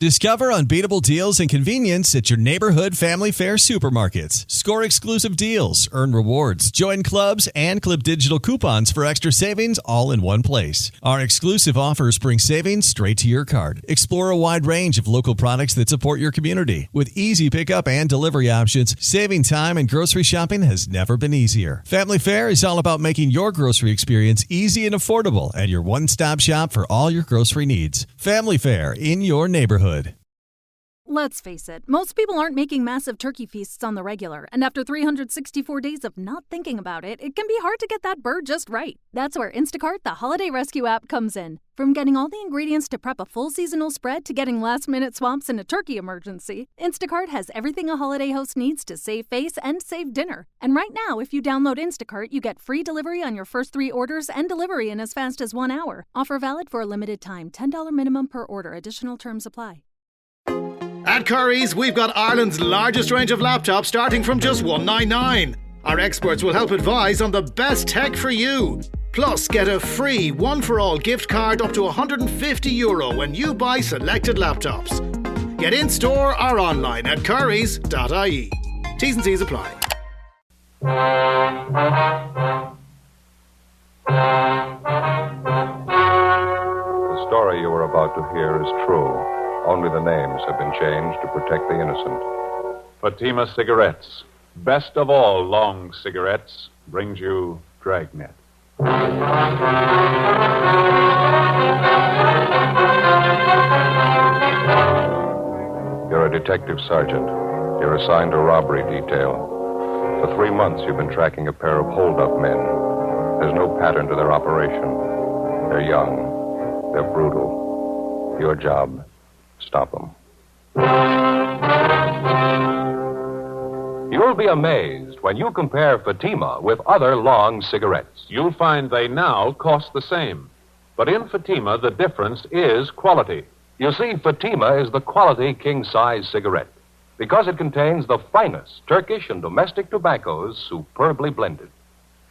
Discover unbeatable deals and convenience at your neighborhood family fare supermarkets. Score exclusive deals, earn rewards, join clubs, and clip digital coupons for extra savings all in one place. Our exclusive offers bring savings straight to your card. Explore a wide range of local products that support your community. With easy pickup and delivery options, saving time and grocery shopping has never been easier. Family Fare is all about making your grocery experience easy and affordable and your one-stop shop for all your grocery needs. Family Fare in your neighborhood. Let's face it, most people aren't making massive turkey feasts on the regular, and after 364 days of not thinking about it, it can be hard to get that bird just right. That's where Instacart, the holiday rescue app, comes in. From getting all the ingredients to prep a full seasonal spread to getting last-minute swaps in a turkey emergency, Instacart has everything a holiday host needs to save face and save dinner. And right now, if you download Instacart, you get free delivery on your first 3 orders and delivery in as fast as 1 hour. Offer valid for a limited time. $10 minimum per order. Additional terms apply. At Curry's, we've got Ireland's largest range of laptops starting from just $199. Our experts will help advise on the best tech for you. Plus, get a free one-for-all gift card up to €150 when you buy selected laptops. Get in-store or online at currys.ie. T's and C's apply. The story you are about to hear is true. Only the names have been changed to protect the innocent. Fatima Cigarettes, best of all long cigarettes, brings you Dragnet. You're a detective sergeant. You're assigned to robbery detail. For 3 months, you've been tracking a pair of hold-up men. There's no pattern to their operation. They're young. They're brutal. Your job: stop them. You'll be amazed when you compare Fatima with other long cigarettes. You'll find they now cost the same. But in Fatima, the difference is quality. You see, Fatima is the quality king-size cigarette because it contains the finest Turkish and domestic tobaccos superbly blended.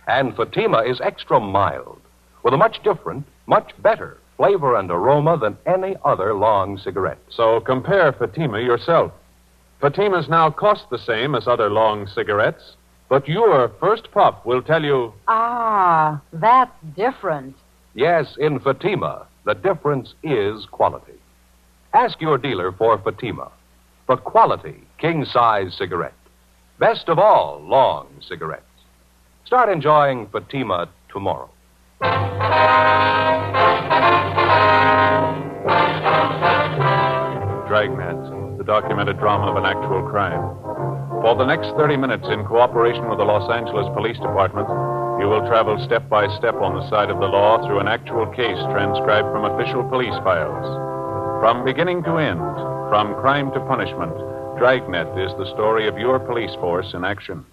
And Fatima is extra mild with a much different, much better flavor and aroma than any other long cigarette. So compare Fatima yourself. Fatimas now cost the same as other long cigarettes, but your first puff will tell you... Ah, that's different. Yes, in Fatima, the difference is quality. Ask your dealer for Fatima, the quality king-size cigarette. Best of all long cigarettes. Start enjoying Fatima tomorrow. Dragnet, the documented drama of an actual crime. For the next 30 minutes, in cooperation with the Los Angeles Police Department, you will travel step by step on the side of the law through an actual case transcribed from official police files. From beginning to end, from crime to punishment, Dragnet is the story of your police force in action.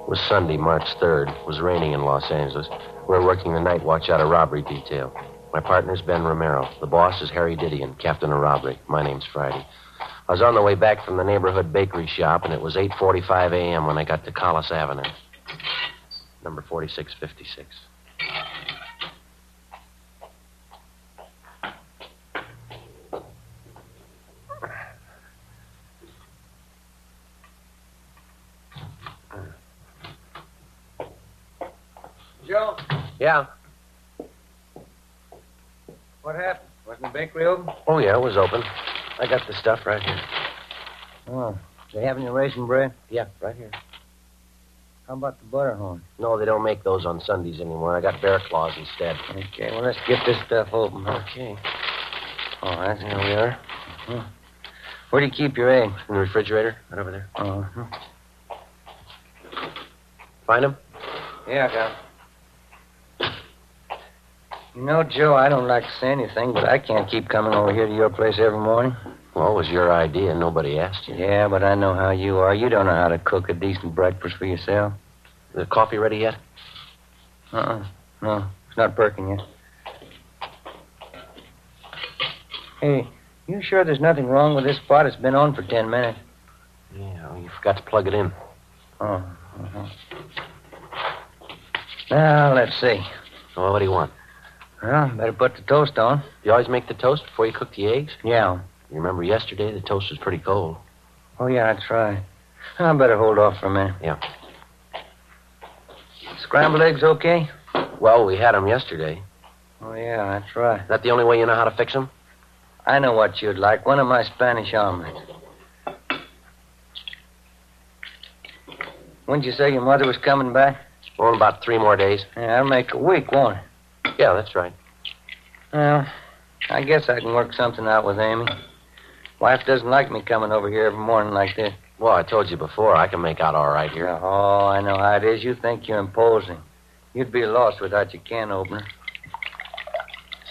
It was Sunday, March 3rd. It was raining in Los Angeles. We were working the night watch out of robbery detail. My partner's Ben Romero. The boss is Harry Didion, captain of robbery. My name's Friday. I was on the way back from the neighborhood bakery shop, and it was 8:45 a.m. when I got to Collis Avenue. Number 4656. Joe? Yeah? What happened? Wasn't the bakery open? Oh, yeah, it was open. I got the stuff right here. Oh, they have any raisin bread? Yeah, right here. How about the butterhorn? No, they don't make those on Sundays anymore. I got bear claws instead. Okay, well, let's get this stuff open. Okay. All right. Here we are. Where do you keep your eggs? In the refrigerator, right over there. Uh-huh. Find them? Yeah, I got 'em. You know, Joe, I don't like to say anything, but I can't keep coming over here to your place every morning. Well, it was your idea. Nobody asked you. Yeah, but I know how you are. You don't know how to cook a decent breakfast for yourself. The coffee ready yet? No, it's not perking yet. Hey, you sure there's nothing wrong with this pot? It's been on for 10 minutes. Yeah, well, you forgot to plug it in. Oh, Now, let's see. Well, what do you want? Well, better put the toast on. You always make the toast before you cook the eggs? Yeah. You remember yesterday the toast was pretty cold. Oh, yeah, that's right. I better hold off for a minute. Yeah. Scrambled eggs okay? Well, we had them yesterday. Oh, yeah, that's right. Is that the only way you know how to fix them? I know what you'd like. One of my Spanish omelets. When'd you say your mother was coming back? Oh, in about 3 more days. Yeah, that'll make a week, won't it? Yeah, that's right. Well, I guess I can work something out with Amy. Wife doesn't like me coming over here every morning like this. Well, I told you before, I can make out all right here. Oh, I know how it is. You think you're imposing. You'd be lost without your can opener.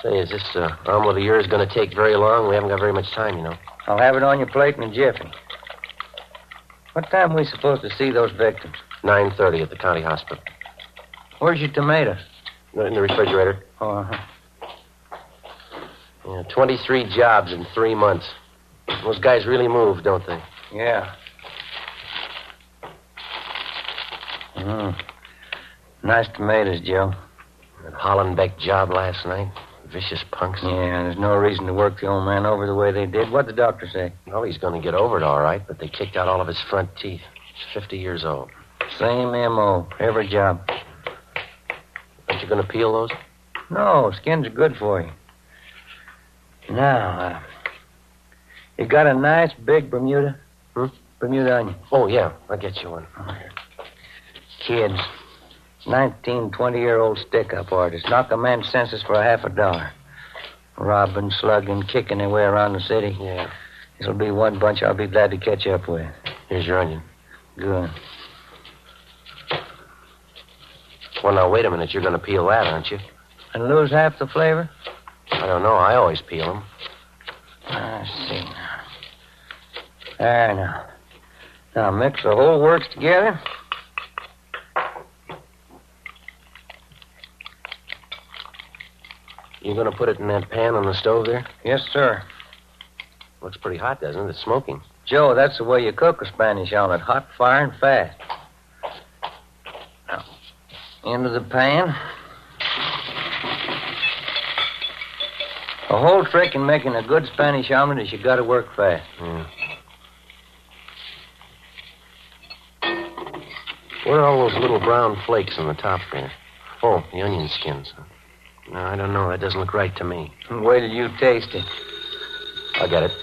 Say, is this omelet of yours going to take very long? We haven't got very much time, you know. I'll have it on your plate in a jiffy. What time are we supposed to see those victims? 9:30 at the county hospital. Where's your tomatoes? In the refrigerator. Oh, uh-huh. Yeah, 23 jobs in 3 months. Those guys really move, don't they? Yeah. Nice tomatoes, Joe. That Hollenbeck job last night. Vicious punks. Yeah, there's no reason to work the old man over the way they did. What'd the doctor say? Well, he's going to get over it all right, but they kicked out all of his front teeth. He's 50 years old. Same M.O. Every job. Aren't you going to peel those? No, skins are good for you. Now, you got a nice big Bermuda? Bermuda onion. Oh, yeah. I'll get you one. Kids. 19, 20-year-old stick-up artists. Knock a man's senses for $50. Robbing, slugging, kicking their way around the city. Yeah. This'll be one bunch I'll be glad to catch up with. Here's your onion. Good. Well, now, wait a minute. You're going to peel that, aren't you? And lose half the flavor? I don't know. I always peel them. I see now. There now. Now mix the whole works together. You going to put it in that pan on the stove there? Yes, sir. Looks pretty hot, doesn't it? It's smoking. Joe, that's the way you cook a Spanish omelet. Hot, fire, and fast. Now, into the pan. The whole trick in making a good Spanish omelet is you got to work fast. Yeah. What are all those little brown flakes on the top there? Oh, the onion skins. No, I don't know. That doesn't look right to me. Wait till you taste it. I'll get it.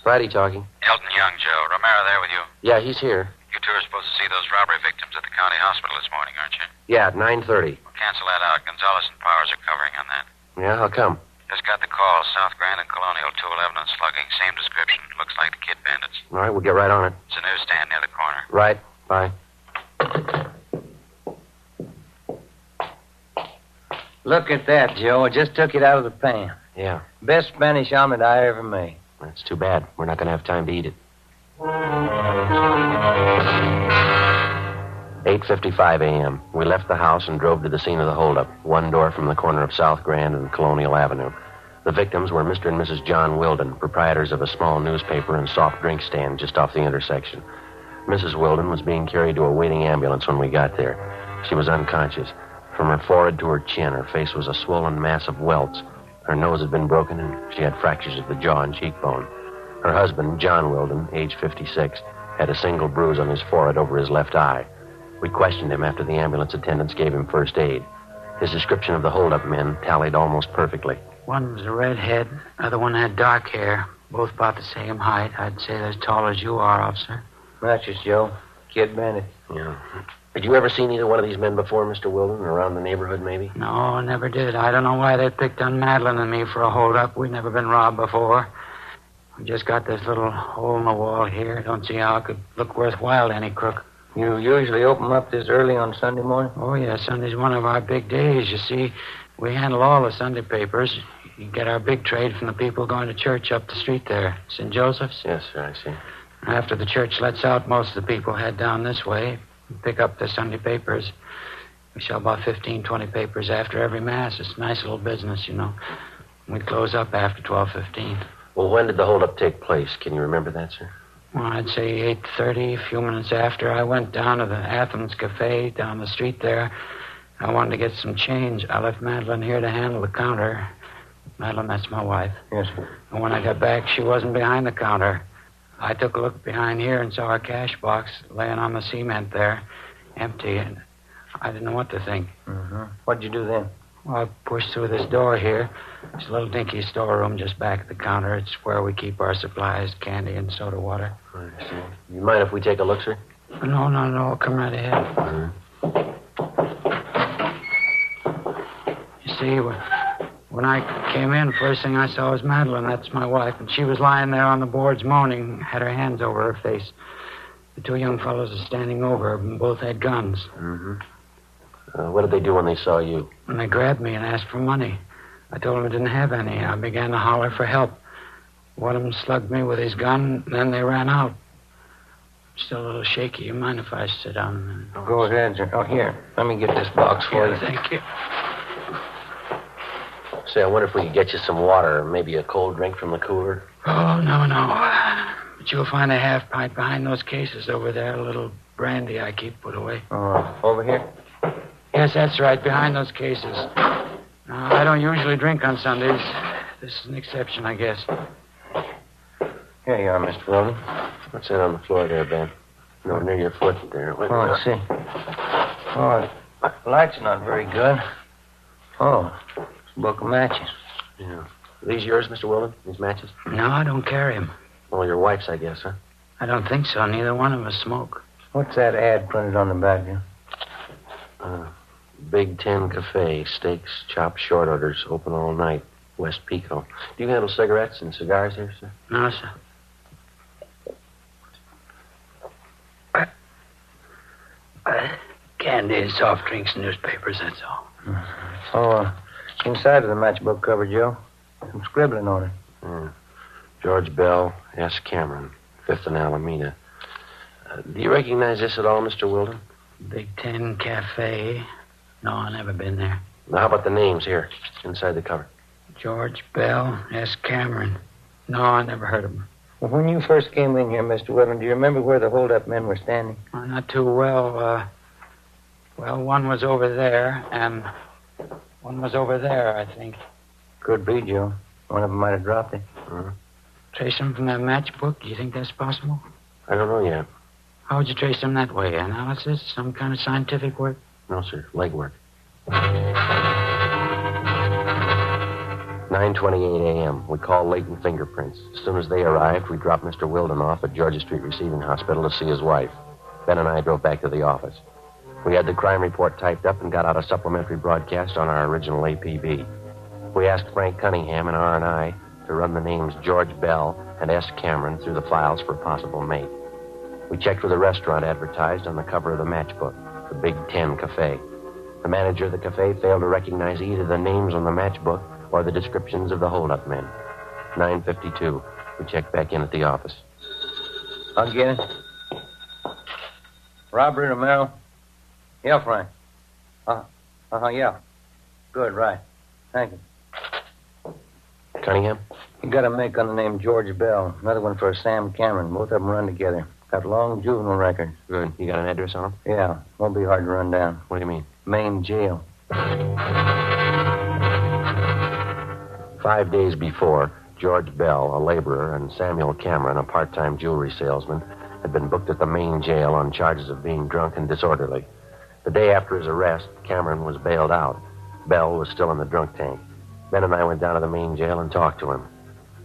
Friday talking. Elton Young, Joe. Romero there with you? Yeah, he's here. You two are supposed to see those robbery victims at the county hospital this morning, aren't you? Yeah, at 9:30. Well, cancel that out. Gonzalez and Powers are covering on that. Yeah, how come? Just got the call. South Grand and Colonial, 211 and slugging. Same description. Looks like the kid bandits. All right, we'll get right on it. It's a newsstand near the corner. Right. Bye. Look at that, Joe. I just took it out of the pan. Yeah. Best Spanish omelet I ever made. That's too bad. We're not going to have time to eat it. 8:55 a.m. We left the house and drove to the scene of the holdup, one door from the corner of South Grand and Colonial Avenue. The victims were Mr. and Mrs. John Wilden, proprietors of a small newspaper and soft drink stand just off the intersection. Mrs. Wilden was being carried to a waiting ambulance when we got there. She was unconscious. From her forehead to her chin, her face was a swollen mass of welts. Her nose had been broken, and she had fractures of the jaw and cheekbone. Her husband, John Wilden, age 56, had a single bruise on his forehead over his left eye. We questioned him after the ambulance attendants gave him first aid. His description of the holdup men tallied almost perfectly. One was a redhead, other one had dark hair, both about the same height. I'd say they're as tall as you are, officer. Matches, Joe. Kid bandit. Yeah. Had you ever seen either one of these men before, Mr. Wilden, around the neighborhood, maybe? No, never did. I don't know why they picked on Madeline and me for a holdup. We'd never been robbed before. We just got this little hole in the wall here. Don't see how it could look worthwhile to any crook. You usually open up this early on Sunday morning? Oh, yeah, Sunday's one of our big days. You see, we handle all the Sunday papers. You get our big trade from the people going to church up the street there, St. Joseph's. Yes, sir, I see. After the church lets out, most of the people head down this way and pick up the Sunday papers. We sell about 15, 20 papers after every Mass. It's a nice little business, you know. We close up after 12:15. Well, when did the holdup take place? Can you remember that, sir? Well, I'd say 8:30. A few minutes after, I went down to the Athens Cafe down the street there. I wanted to get some change. I left Madeline here to handle the counter. Madeline, that's my wife. Yes, sir. And when I got back, she wasn't behind the counter. I took a look behind here and saw her cash box laying on the cement there, empty, and I didn't know what to think. Mm-hmm. What'd you do then? Well, I pushed through this door here. It's a little dinky storeroom just back at the counter. It's where we keep our supplies, candy and soda water. I see. You mind if we take a look, sir? No. Come right ahead. You see, when I came in, first thing I saw was Madeline. That's my wife. And she was lying there on the boards moaning, had her hands over her face. The two young fellows are standing over her, and both had guns. Mm-hmm. What did they do when they saw you? And they grabbed me and asked for money. I told them I didn't have any. I began to holler for help. One of them slugged me with his gun, and then they ran out. I'm still a little shaky. You mind if I sit down a minute? Go ahead, sir. Oh, here. Let me get this box for you. Thank you. Say, I wonder if we could get you some water or maybe a cold drink from the cooler. Oh, no. But you'll find a half pint behind those cases over there. A little brandy I keep put away. Over here? Yes, that's right, behind those cases. I don't usually drink on Sundays. This is an exception, I guess. Here you are, Mr. Weldon. What's that on the floor there, Ben? No, near your foot there. I see. Oh, the light's not very good. Oh, it's a book of matches. Yeah. Are these yours, Mr. Weldon? These matches? No, I don't carry them. Well, your wife's, I guess, huh? I don't think so. Neither one of us smoke. What's that ad printed on the back here? Big 10 Cafe, steaks, chopped, short orders, open all night, West Pico. Do you handle cigarettes and cigars here, sir? No, sir. Candy and soft drinks and newspapers, that's all. Oh, inside of the matchbook cover, Joe. Some scribbling on it. George Bell, S. Cameron, 5th and Alameda. Do you recognize this at all, Mr. Weldon? Big 10 Cafe. No, I've never been there. Now, how about the names here, inside the cover? George Bell, S. Cameron. No, I never heard of him. Well, when you first came in here, Mr. Weldon, do you remember where the hold-up men were standing? Well, not too well. One was over there, and one was over there, I think. Could be, Joe. One of them might have dropped it. Trace them from that matchbook? Do you think that's possible? I don't know yet. How would you trace them that way? Analysis? Some kind of scientific work? No, sir. Legwork. 9:28 a.m. We call Leighton Fingerprints. As soon as they arrived, we dropped Mr. Weldon off at Georgia Street Receiving Hospital to see his wife. Ben and I drove back to the office. We had the crime report typed up and got out a supplementary broadcast on our original APB. We asked Frank Cunningham and R&I to run the names George Bell and S. Cameron through the files for a possible mate. We checked for the restaurant advertised on the cover of the matchbook, the Big 10 Cafe. The manager of the cafe failed to recognize either the names on the matchbook or the descriptions of the hold-up men. 9:52. We checked back in at the office. I'll get it. Robbery, Romero? Yeah, Frank. Yeah. Good, right. Thank you. Cunningham? You got a make on the name George Bell. Another one for Sam Cameron. Both of them run together. Got long juvenile records. Good. You got an address on them? Yeah. Won't be hard to run down. What do you mean? Main jail. 5 days before, George Bell, a laborer, and Samuel Cameron, a part-time jewelry salesman, had been booked at the main jail on charges of being drunk and disorderly. The day after his arrest, Cameron was bailed out. Bell was still in the drunk tank. Ben and I went down to the main jail and talked to him.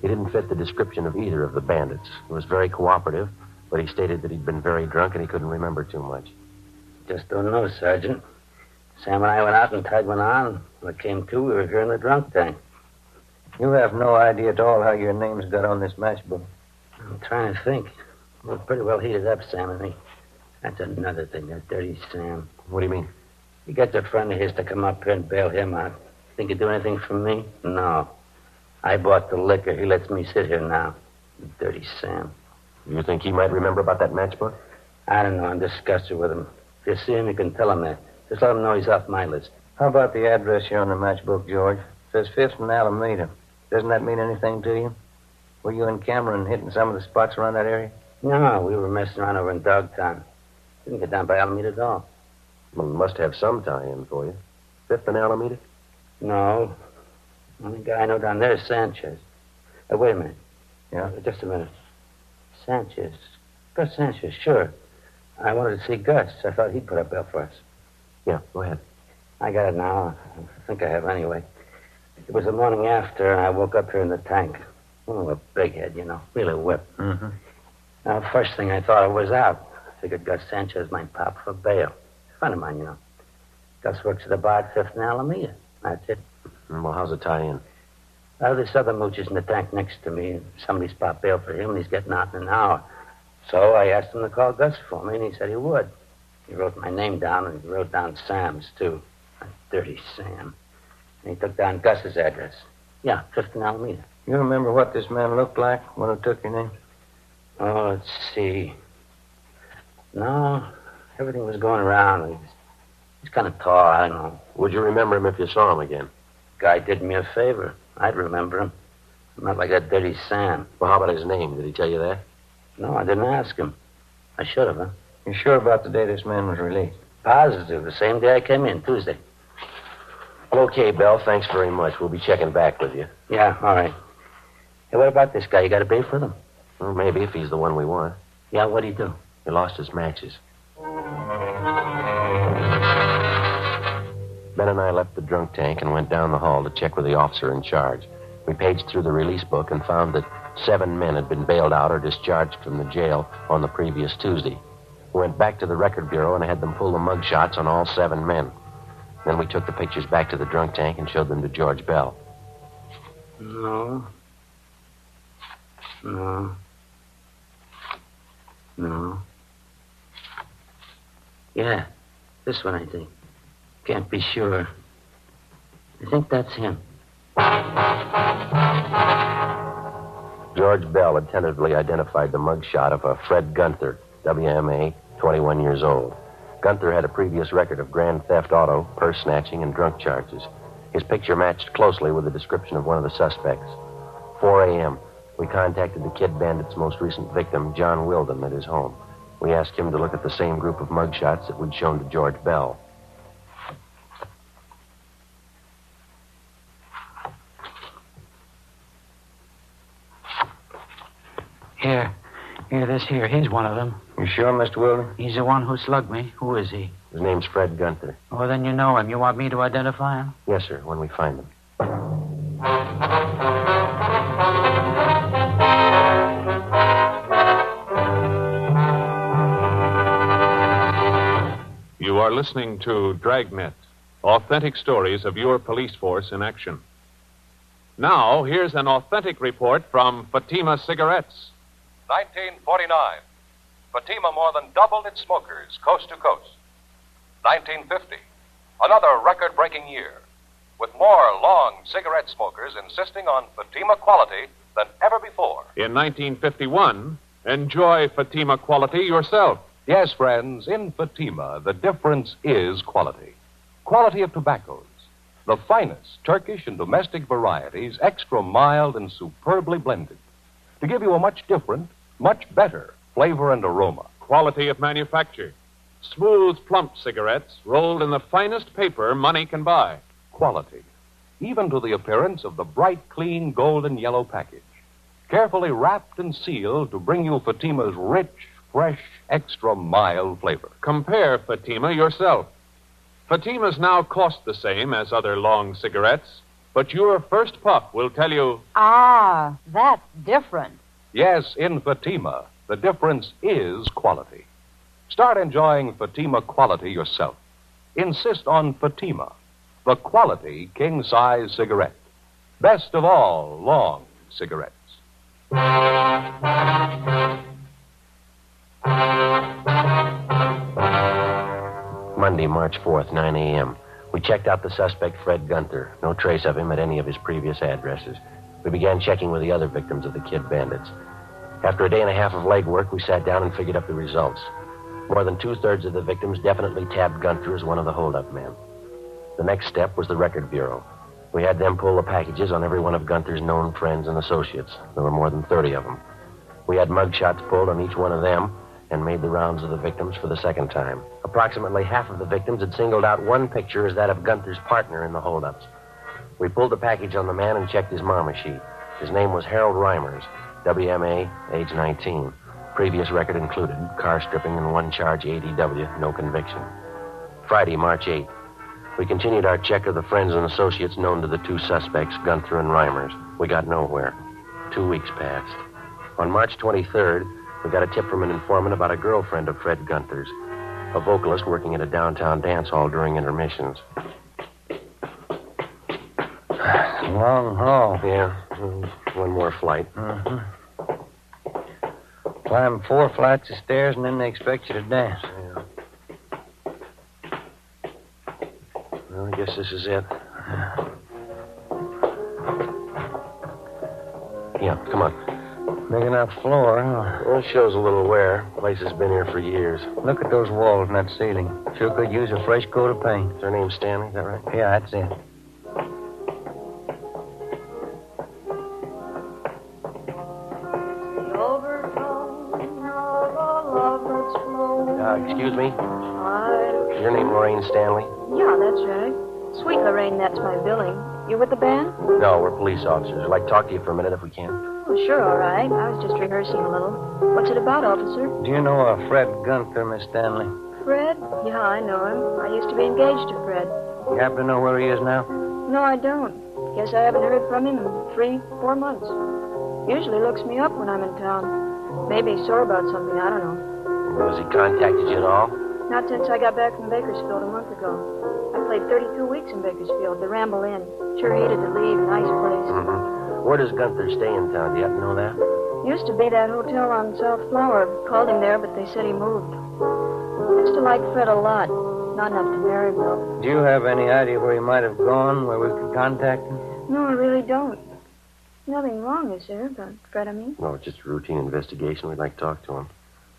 He didn't fit the description of either of the bandits. He was very cooperative, but he stated that he'd been very drunk and he couldn't remember too much. Just don't know, Sergeant. Sam and I went out and tied one on. When it came to, we were here in the drunk tank. You have no idea at all how your names got on this matchbook. I'm trying to think. We're pretty well heated up, Sam and me. That's another thing, that dirty Sam. What do you mean? He gets a friend of his to come up here and bail him out. Think he'd do anything for me? No. I bought the liquor. He lets me sit here now. Dirty Sam. You think he might remember about that matchbook? I don't know. I'm disgusted with him. If you see him, you can tell him that. Just let him know he's off my list. How about the address here on the matchbook, George? It says 5th and Alameda. Doesn't that mean anything to you? Were you and Cameron hitting some of the spots around that area? No, we were messing around over in Dogtown. Didn't get down by Alameda at all. Well, it must have some tie-in for you. 5th and Alameda? No. Only guy I know down there is Sanchez. Wait a minute. Yeah? Just a minute. Sanchez. Gus Sanchez, sure. I wanted to see Gus. I thought he'd put up bail for us. Yeah, go ahead. I got it now. I think I have anyway. It was the morning after, and I woke up here in the tank. Oh, a big head, you know. Really whipped. Mm-hmm. Now, first thing I thought of was out. I figured Gus Sanchez might pop for bail. A friend of mine, you know. Gus works at the bar at 5th and Alameda. That's it. Well, how's it tie in? This other mooch is in the tank next to me. Somebody's popped bail for him, and he's getting out in an hour. So I asked him to call Gus for me, and he said he would. He wrote my name down, and he wrote down Sam's, too. That dirty Sam. And he took down Gus's address. Yeah, 5th and Alameda. You remember what this man looked like when he took your name? Oh, let's see. No, everything was going around. He's kind of tall, I don't know. Would you remember him if you saw him again? Guy did me a favor. I'd remember him. Not like that dirty Sam. Well, how about his name? Did he tell you that? No, I didn't ask him. I should have, huh? You sure about the day this man was released? Positive. The same day I came in, Tuesday. Well, okay, Bell. Thanks very much. We'll be checking back with you. Yeah, all right. Hey, what about this guy? You got a beef with him? Well, maybe if he's the one we want. Yeah, what'd he do? He lost his matches. Ben and I left the drunk tank and went down the hall to check with the officer in charge. We paged through the release book and found that 7 men had been bailed out or discharged from the jail on the previous Tuesday. We went back to the record bureau and had them pull the mug shots on all 7 men. Then we took the pictures back to the drunk tank and showed them to George Bell. No. Yeah, this one, I think. Can't be sure. I think that's him. George Bell had tentatively identified the mug shot of a Fred Gunther, WMA, 21 years old. Gunther had a previous record of grand theft auto, purse snatching, and drunk charges. His picture matched closely with the description of one of the suspects. 4 a.m., we contacted the Kid Bandit's most recent victim, John Wilden, at his home. We asked him to look at the same group of mugshots that we'd shown to George Bell. Here, here's one of them. You sure, Mr. Wilden? He's the one who slugged me. Who is he? His name's Fred Gunther. Oh, then you know him. You want me to identify him? Yes, sir, when we find him. You are listening to Dragnet, authentic stories of your police force in action. Now, here's an authentic report from Fatima Cigarettes. 1949. Fatima more than doubled its smokers coast to coast. 1950. Another record-breaking year, with more long cigarette smokers insisting on Fatima quality than ever before. In 1951, enjoy Fatima quality yourself. Yes, friends, in Fatima, the difference is quality. Quality of tobaccos. The finest Turkish and domestic varieties, extra mild and superbly blended, to give you a much different, much better flavor and aroma. Quality of manufacture. Smooth, plump cigarettes rolled in the finest paper money can buy. Quality, even to the appearance of the bright, clean, golden yellow package. Carefully wrapped and sealed to bring you Fatima's rich, fresh, extra mild flavor. Compare Fatima yourself. Fatimas now cost the same as other long cigarettes, but your first puff will tell you... Ah, that's different. Yes, in Fatima, the difference is quality. Start enjoying Fatima quality yourself. Insist on Fatima, the quality king-size cigarette. Best of all long cigarettes. Monday, March 4th, 9 a.m. We checked out the suspect, Fred Gunther. No trace of him at any of his previous addresses. We began checking with the other victims of the Kid Bandits. After a day and a half of legwork, we sat down and figured up the results. More than 2/3 of the victims definitely tabbed Gunther as one of the holdup men. The next step was the record bureau. We had them pull the packages on every one of Gunther's known friends and associates. There were more than 30 of them. We had mugshots pulled on each one of them and made the rounds of the victims for the second time. Approximately half of the victims had singled out one picture as that of Gunther's partner in the holdups. We pulled the package on the man and checked his mama sheet. His name was Harold Reimers, WMA, age 19. Previous record included car stripping and one charge ADW, no conviction. Friday, March 8th. We continued our check of the friends and associates known to the two suspects, Gunther and Reimers. We got nowhere. 2 weeks passed. On March 23rd, we got a tip from an informant about a girlfriend of Fred Gunther's, a vocalist working at a downtown dance hall during intermissions. Long haul. Yeah, one more flight. Mm-hmm. Climb 4 flights of stairs and then they expect you to dance. Yeah. Well, I guess this is it. Yeah, come on. Big enough floor, huh? Well, it shows a little wear. The place has been here for years. Look at those walls and that ceiling. Sure could use a fresh coat of paint. Is her name Stanley? Is that right? Yeah, that's it. Excuse me? Your name Lorraine Stanley? Yeah, that's right. Sweet Lorraine, that's my billing. You with the band? No, we're police officers. I'd like to talk to you for a minute if we can. Oh, sure, all right. I was just rehearsing a little. What's it about, officer? Do you know Fred Gunther, Miss Stanley? Fred? Yeah, I know him. I used to be engaged to Fred. You happen to know where he is now? No, I don't. Guess I haven't heard from him in 3-4 months. Usually looks me up when I'm in town. Maybe he's sore about something, I don't know. Has he contacted you at all? Not since I got back from Bakersfield a month ago. I played 32 weeks in Bakersfield, the Ramble Inn. Sure hated to leave. Nice place. Mm-hmm. Where does Gunther stay in town? Do you happen to know that? Used to be that hotel on South Flower. Called him there, but they said he moved. Used to like Fred a lot. Not enough to marry him, though. Do you have any idea where he might have gone, where we could contact him? No, I really don't. Nothing wrong, is there, about Fred, I mean? No, it's just a routine investigation. We'd like to talk to him.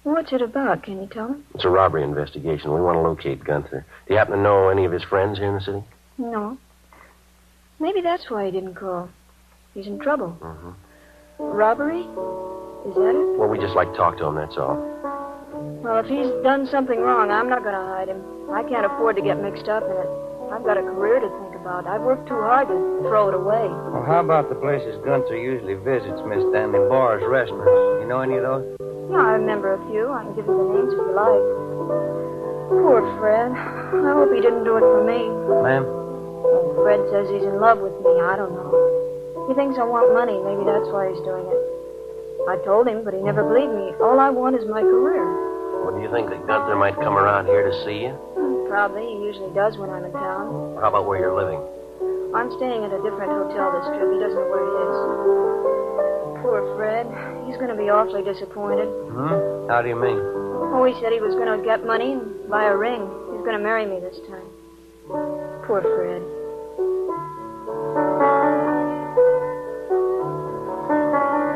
What's it about? Can you tell me? It's a robbery investigation. We want to locate Gunther. Do you happen to know any of his friends here in the city? No. Maybe that's why he didn't call. He's in trouble. Mm-hmm. Robbery? Is that it? Well, we just like to talk to him, that's all. Well, if he's done something wrong, I'm not going to hide him. I can't afford to get mixed up in it. I've got a career to think about. I've worked too hard to throw it away. Well, how about the places Gunther usually visits, Miss Stanley? Bars, restaurants. You know any of those? Yeah, I remember a few. I can give you the names if you like. Poor Fred. I hope he didn't do it for me. Ma'am? Well, Fred says he's in love with me. I don't know. He thinks I want money. Maybe that's why he's doing it. I told him, but he never believed me. All I want is my career. Well, do you think that Gunther might come around here to see you? Probably. He usually does when I'm in town. How about where you're living? I'm staying at a different hotel this trip. He doesn't know where it is. Poor Fred. He's going to be awfully disappointed. Hmm? How do you mean? Oh, he said he was going to get money and buy a ring. He's going to marry me this time. Poor Fred.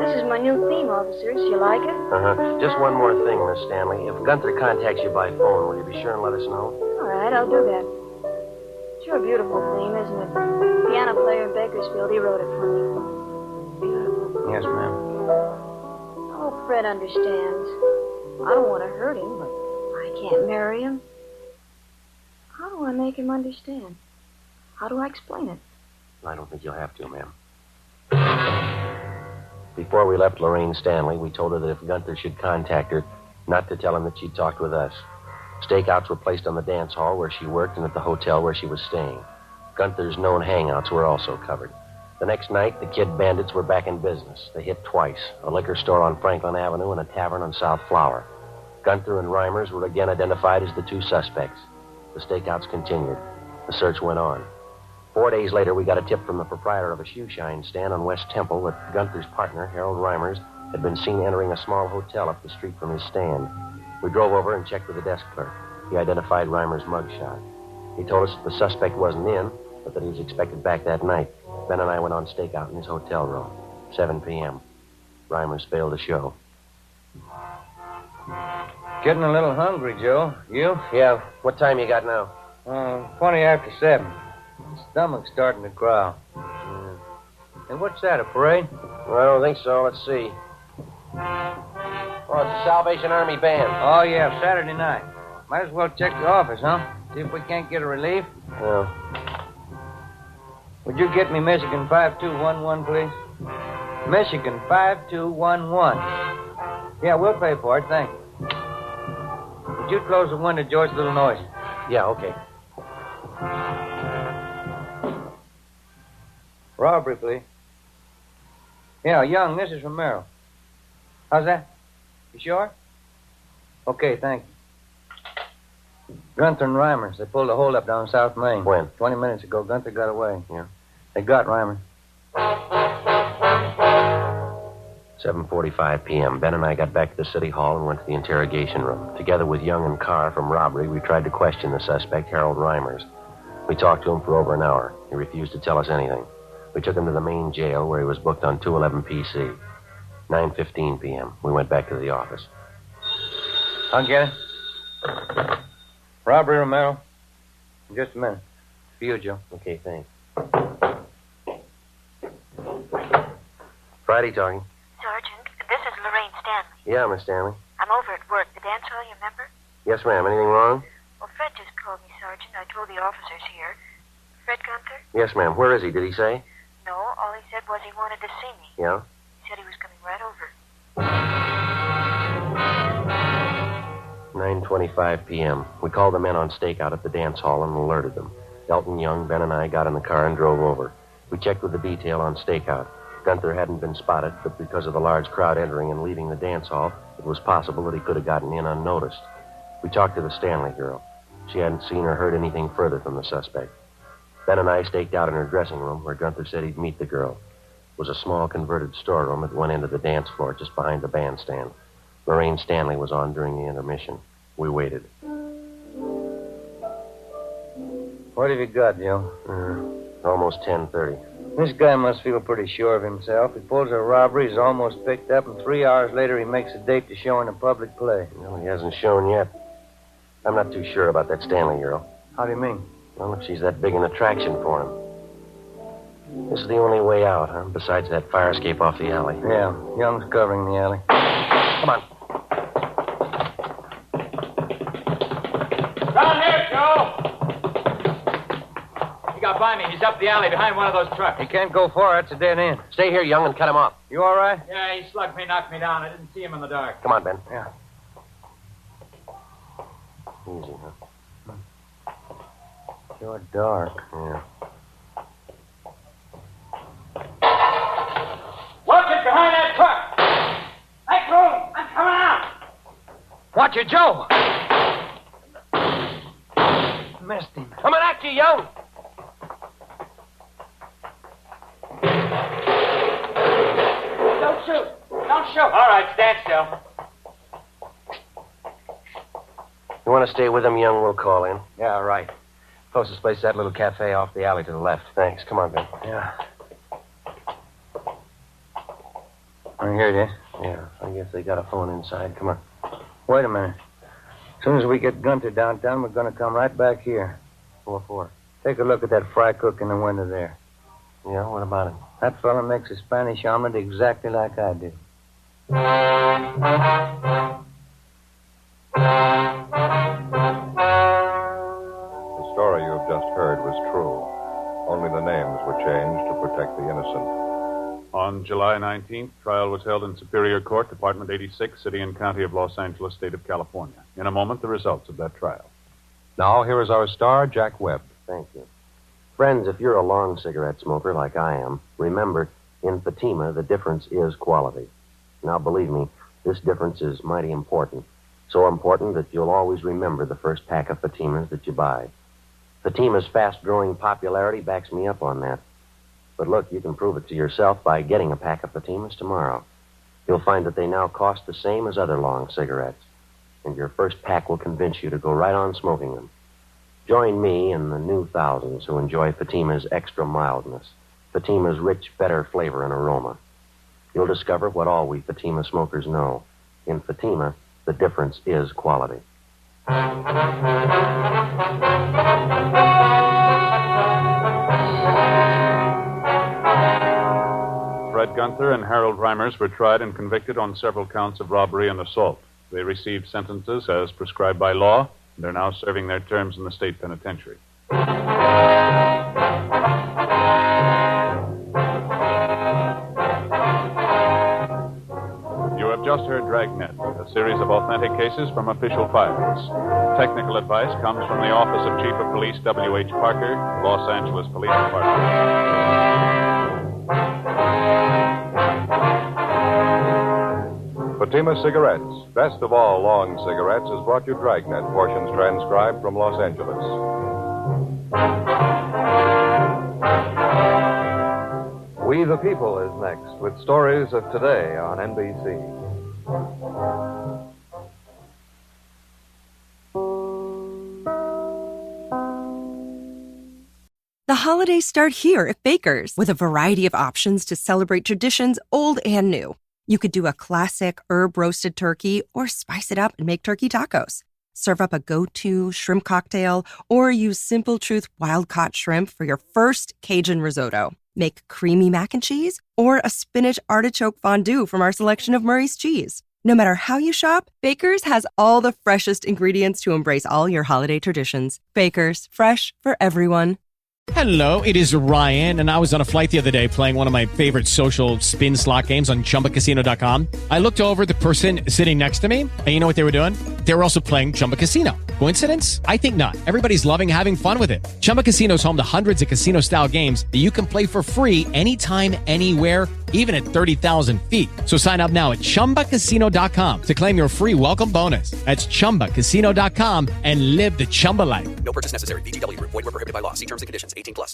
This is my new theme, officers. You like it? Uh-huh. Just one more thing, Miss Stanley. If Gunther contacts you by phone, will you be sure and let us know? All right, I'll do that. Sure, beautiful theme, isn't it? Piano player in Bakersfield, he wrote it for me. Beautiful. Yes, ma'am. I hope Fred understands. I don't want to hurt him, but I can't marry him. How do I make him understand? How do I explain it? I don't think you'll have to, ma'am. Before we left Lorraine Stanley, we told her that if Gunther should contact her, not to tell him that she'd talked with us. Stakeouts were placed on the dance hall where she worked and at the hotel where she was staying. Gunther's known hangouts were also covered. The next night, the Kid Bandits were back in business. They hit twice, a liquor store on Franklin Avenue and a tavern on South Flower. Gunther and Reimers were again identified as the two suspects. The stakeouts continued. The search went on. 4 days later, we got a tip from the proprietor of a shoe shine stand on West Temple that Gunther's partner, Harold Reimers, had been seen entering a small hotel up the street from his stand. We drove over and checked with the desk clerk. He identified Reimers' mugshot. He told us that the suspect wasn't in, but that he was expected back that night. Ben and I went on stakeout in his hotel room. 7 p.m. Reimers failed to show. Getting a little hungry, Joe. You? Yeah. What time you got now? 20 after 7. Stomach's starting to growl. Hey, what's that, a parade? Well, I don't think so. Let's see. Oh, it's the Salvation Army Band. Oh, yeah, Saturday night. Might as well check the office, huh? See if we can't get a relief. Yeah. Would you get me Michigan 5211, please? Michigan 5211. Yeah, we'll pay for it, thanks. Would you close the window, George? A little noise. Yeah, okay. Robbery, please. Yeah, Young, this is Romero. How's that? You sure? Okay, thanks. Gunther and Reimers, they pulled a holdup down South Main. When? 20 minutes ago. Gunther got away. Yeah. They got Reimers. 7:45 p.m. Ben and I got back to the city hall and went to the interrogation room. Together with Young and Carr from robbery, we tried to question the suspect, Harold Reimers. We talked to him for over an hour. He refused to tell us anything. We took him to the main jail where he was booked on 211 PC. 9:15 p.m. We went back to the office. I'll get it. Robbery, Romero. In just a minute. For you, Joe. Okay, thanks. Friday talking. Sergeant, this is Lorraine Stanley. Yeah, Miss Stanley. I'm over at work. The dance hall, you remember? Yes, ma'am. Anything wrong? Well, Fred just called me, Sergeant. I told the officers here. Fred Gunther? Yes, ma'am. Where is he? Did he say? No, all he said was he wanted to see me. Yeah? He said he was coming right over. 9:25 p.m. We called the men on stakeout at the dance hall and alerted them. Elton Young, Ben, and I got in the car and drove over. We checked with the detail on stakeout. Gunther hadn't been spotted, but because of the large crowd entering and leaving the dance hall, it was possible that he could have gotten in unnoticed. We talked to the Stanley girl. She hadn't seen or heard anything further from the suspect. Ben and I staked out in her dressing room where Gunther said he'd meet the girl. It was a small converted storeroom that went into the dance floor just behind the bandstand. Lorraine Stanley was on during the intermission. We waited. What have you got, Joe? Almost 10:30. This guy must feel pretty sure of himself. He pulls a robbery, he's almost picked up, and 3 hours later he makes a date to show in a public play. Well, he hasn't shown yet. I'm not too sure about that Stanley girl. How do you mean? Well, if she's that big an attraction for him. This is the only way out, huh? Besides that fire escape off the alley. Yeah, Young's covering the alley. Come on. Down here, Joe! He got by me. He's up the alley behind one of those trucks. He can't go far. It's a dead end. Stay here, Young, and cut him off. You all right? Yeah, he slugged me, knocked me down. I didn't see him in the dark. Come on, Ben. Yeah. Easy, huh? Sure dark. Yeah. Look, it's behind that truck! Make room! I'm coming out! Watch it, Joe! Missed him. Coming at you, Young! Don't shoot! Don't shoot! All right, stand still. You want to stay with him, Young? We'll call in. Yeah, right. Closest place is that little cafe off the alley to the left. Thanks. Come on, Ben. Yeah. I heard it. Yeah, I guess they got a phone inside. Come on. Wait a minute. As soon as we get Gunther downtown, we're going to come right back here. What for? Take a look at that fry cook in the window there. Yeah, what about him? That fella makes a Spanish omelet exactly like I do. The story you have just heard was true. Only the names were changed to protect the innocent. On July 19th, trial was held in Superior Court, Department 86, City and County of Los Angeles, State of California. In a moment, the results of that trial. Now, here is our star, Jack Webb. Thank you. Friends, if you're a long cigarette smoker like I am, remember, in Fatima, the difference is quality. Now, believe me, this difference is mighty important. So important that you'll always remember the first pack of Fatimas that you buy. Fatima's fast-growing popularity backs me up on that. But look, you can prove it to yourself by getting a pack of Fatimas tomorrow. You'll find that they now cost the same as other long cigarettes. And your first pack will convince you to go right on smoking them. Join me and the new thousands who enjoy Fatima's extra mildness, Fatima's rich, better flavor and aroma. You'll discover what all we Fatima smokers know. In Fatima, the difference is quality. Fred Gunther and Harold Reimers were tried and convicted on several counts of robbery and assault. They received sentences as prescribed by law, and are now serving their terms in the state penitentiary. You have just heard Dragnet, a series of authentic cases from official files. Technical advice comes from the Office of Chief of Police W.H. Parker, Los Angeles Police Department. Fatima Cigarettes, best of all long cigarettes, has brought you Dragnet, portions transcribed from Los Angeles. We the People is next, with stories of today on NBC. The holidays start here at Baker's with a variety of options to celebrate traditions old and new. You could do a classic herb-roasted turkey or spice it up and make turkey tacos. Serve up a go-to shrimp cocktail or use Simple Truth wild-caught shrimp for your first Cajun risotto. Make creamy mac and cheese or a spinach artichoke fondue from our selection of Murray's cheese. No matter how you shop, Baker's has all the freshest ingredients to embrace all your holiday traditions. Baker's, fresh for everyone. Hello, it is Ryan, and I was on a flight the other day playing one of my favorite social spin slot games on ChumbaCasino.com. I looked over at the person sitting next to me, and you know what they were doing? They were also playing Chumba Casino. Coincidence? I think not. Everybody's loving having fun with it. Chumba Casino is home to hundreds of casino-style games that you can play for free anytime, anywhere, even at 30,000 feet. So sign up now at ChumbaCasino.com to claim your free welcome bonus. That's ChumbaCasino.com and live the Chumba life. No purchase necessary. VGW. Void where prohibited by law. See terms and conditions. 18+.